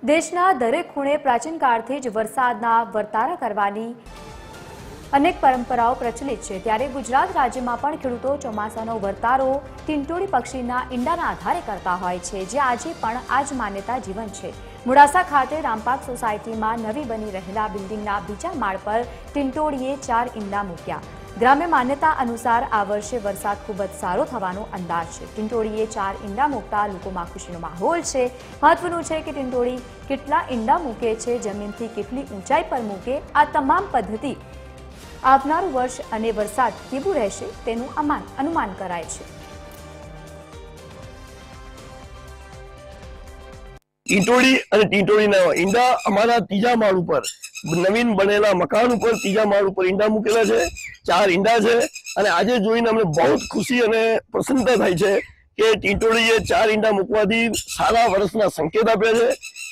દેશના દરેક ખૂણે પ્રાચીન કાળથી જ વરસાદના વર્તારા કરવાની અનેક પરંપરાઓ પ્રચલિત છે, ત્યારે ગુજરાત રાજ્યમાં પણ ખેડૂતો ચોમાસાનો વર્તારો ટીંટોળી પક્ષીના ઈંડાના આધારે કરતા હોય છે, જે આજે પણ આ જ માન્યતા જીવંત છે। મોડાસા ખાતે રામપાક સોસાયટીમાં નવી બની રહેલા બિલ્ડિંગના બીજા માળ પર ટીંટોળીએ 4 ઈંડા મૂક્યા। ગ્રામ્ય માન્યતા અનુસાર આ વર્ષે વરસાદ ખૂબ જ સારો થવાનો અંદાજ છે। ટીંટોળીએ 4 ઈંડા મૂકતા લોકોમાં ખુશીનો માહોલ છે। મહત્વનું છે કે ટીંટોળી કેટલા ઈંડા મૂકે છે, જમીનથી કેટલી ઊંચાઈ પર મૂકે, આ તમામ પદ્ધતિ આવનારું વર્ષ અને વરસાદ કેવું રહેશે તેનું અનુમાન કરાય છે। ટીંટોળી અને ટીંટોળીના ઈંડા અમારા ત્રીજા માળ ઉપર નવીન બનેલા મકાન ઉપર ત્રીજા માળ ઉપર ઈંડા મૂકેલા છે। 4 ઈંડા છે અને આજે જોઈને અમને બહુ ખુશી અને પ્રસન્નતા થાય છે કે ટીંટોળીએ 4 ઈંડા મૂકવાથી સારા વર્ષના સંકેત આપ્યા છે।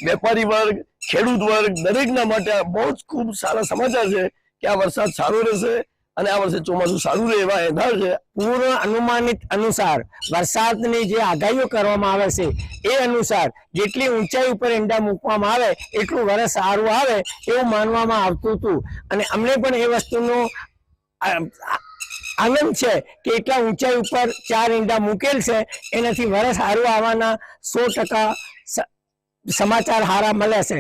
વેપારી વર્ગ, ખેડૂત વર્ગ દરેકના માટે બહુ જ ખૂબ સારા સમાચાર છે કે આ વરસાદ સારો રહેશે અને આ વર્ષે ચોમાસું સારું રહે એવા એંધાર છે। પૂર્વ અનુમાનિત અનુસાર વરસાદની જે આગાહીઓ કરવામાં આવે છે એ અનુસાર જેટલી ઊંચાઈ ઉપર ઈંડા મૂકવામાં આવે એટલું વરસ સારું આવે એવું માનવામાં આવતું હતું અને અમને પણ એ વસ્તુનો આનંદ છે કે એટલા ઊંચાઈ ઉપર 4 ઈંડા મૂકેલ છે, એનાથી વરસ સારું આવવાના 100% સમાચાર સારા મળે છે।